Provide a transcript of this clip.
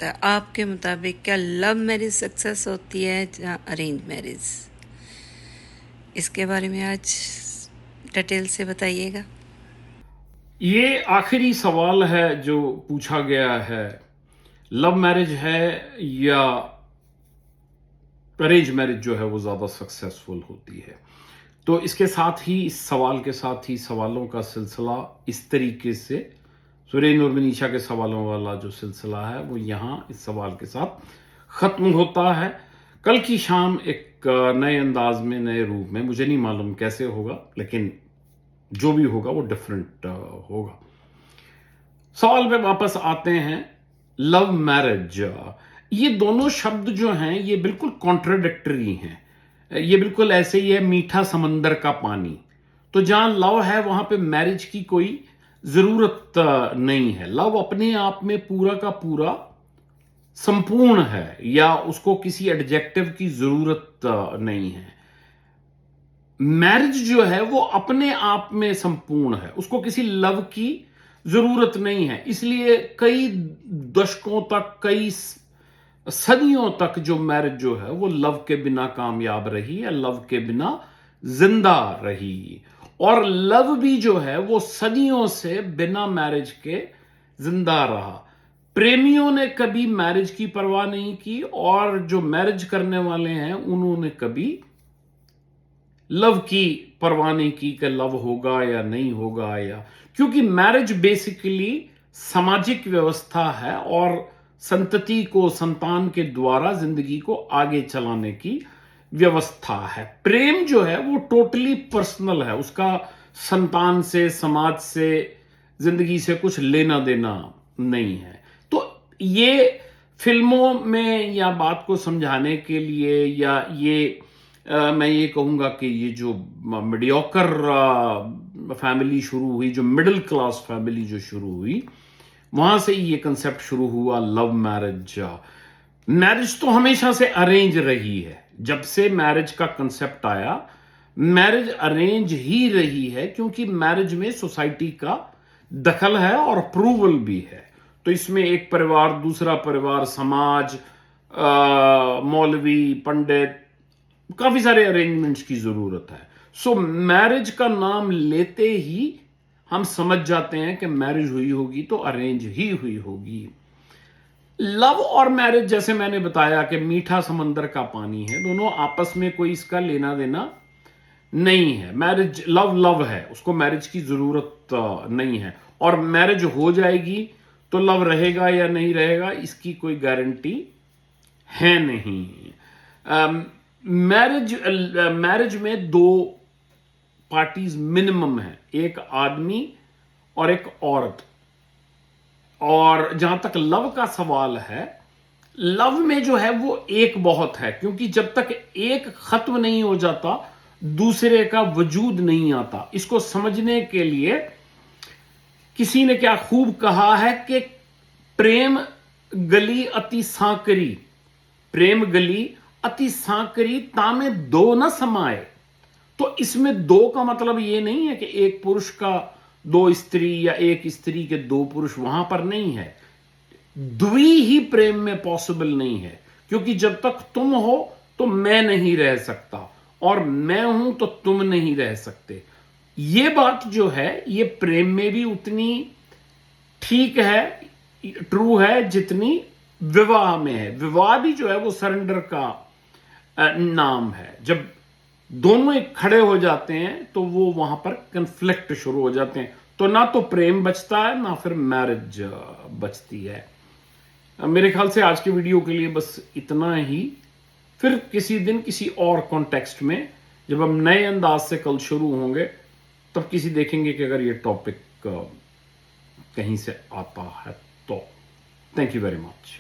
होता है? आपके मुताबिक क्या लव मैरिज सक्सेस होती है या अरेंज मैरिज? इसके बारे में आज डिटेल से बताइएगा। ये आखिरी सवाल है जो पूछा गया है। लव मैरिज है या अरेंज मैरिज जो है वो ज़्यादा सक्सेसफुल होती है। तो इसके साथ ही, इस सवाल के साथ ही सवालों का सिलसिला इस तरीके से, सुरेन और मनीषा के सवालों वाला जो सिलसिला है वो यहाँ इस सवाल के साथ ख़त्म होता है। कल की शाम एक नए अंदाज में, नए रूप में, मुझे नहीं मालूम कैसे होगा, लेकिन जो भी होगा वो डिफरेंट होगा। सवाल पे वापस आते हैं। लव मैरिज, ये दोनों शब्द जो हैं ये बिल्कुल कॉन्ट्राडिक्टरी हैं। ये बिल्कुल ऐसे ही है, मीठा समंदर का पानी। तो जहां लव है वहां पे मैरिज की कोई जरूरत नहीं है। लव अपने आप में पूरा का पूरा संपूर्ण है, या उसको किसी एडजेक्टिव की जरूरत नहीं है। मैरिज जो है वो अपने आप में संपूर्ण है, उसको किसी लव की जरूरत नहीं है। इसलिए कई दशकों तक, कई सदियों तक जो मैरिज जो है वो लव के बिना कामयाब रही, या लव के बिना जिंदा रही। और लव भी जो है वो सदियों से बिना मैरिज के जिंदा रहा। प्रेमियों ने कभी मैरिज की परवाह नहीं की, और जो मैरिज करने वाले हैं उन्होंने कभी लव की परवाह नहीं की कि लव होगा या नहीं होगा। या क्योंकि मैरिज बेसिकली सामाजिक व्यवस्था है और संतति को, संतान के द्वारा जिंदगी को आगे चलाने की व्यवस्था है। प्रेम जो है वो टोटली पर्सनल है, उसका संतान से, समाज से, जिंदगी से कुछ लेना देना नहीं है। तो ये फिल्मों में या बात को समझाने के लिए, या ये मैं ये कहूंगा कि ये जो मीडियोकर फैमिली शुरू हुई, जो मिडिल क्लास फैमिली जो शुरू हुई, वहां से ये कंसेप्ट शुरू हुआ लव मैरिज। मैरिज तो हमेशा से अरेंज रही है। जब से मैरिज का कंसेप्ट आया, मैरिज अरेंज ही रही है, क्योंकि मैरिज में सोसाइटी का दखल है और अप्रूवल भी है। तो इसमें एक परिवार, दूसरा परिवार, समाज, मौलवी, पंडित, काफी सारे अरेंजमेंट्स की जरूरत है। सो मैरिज का नाम लेते ही हम समझ जाते हैं कि मैरिज हुई होगी तो अरेंज ही हुई होगी। लव और मैरिज, जैसे मैंने बताया कि मीठा समंदर का पानी है, दोनों आपस में कोई इसका लेना देना नहीं है। मैरिज लव लव है, उसको मैरिज की जरूरत नहीं है। और मैरिज हो जाएगी तो लव रहेगा या नहीं रहेगा, इसकी कोई गारंटी है नहीं। मैरिज में दो पार्टीज मिनिमम है, एक आदमी और एक औरत। और जहां तक लव का सवाल है, लव में जो है वो एक बहुत है, क्योंकि जब तक एक खत्म नहीं हो जाता दूसरे का वजूद नहीं आता। इसको समझने के लिए किसी ने क्या खूब कहा है कि प्रेम गली अति सांकरी, प्रेम गली अति सांकरी, तामे दो न समाये। तो इसमें दो का मतलब ये नहीं है कि एक पुरुष का दो स्त्री, या एक स्त्री के दो पुरुष, वहां पर नहीं है। द्वि ही प्रेम में पॉसिबल नहीं है, क्योंकि जब तक तुम हो तो मैं नहीं रह सकता, और मैं हूं तो तुम नहीं रह सकते। ये बात जो है ये प्रेम में भी उतनी ठीक है, ट्रू है, जितनी विवाह में है। विवाह भी जो है वो सरेंडर का नाम है। जब दोनों एक खड़े हो जाते हैं तो वो वहां पर कंफ्लिक्ट शुरू हो जाते हैं। तो ना तो प्रेम बचता है, ना फिर मैरिज बचती है। मेरे ख्याल से आज की वीडियो के लिए बस इतना ही। फिर किसी दिन किसी और कॉन्टेक्स्ट में, जब हम नए अंदाज से कल शुरू होंगे, तब किसी देखेंगे कि अगर ये टॉपिक कहीं से आता है तो। Thank you very much.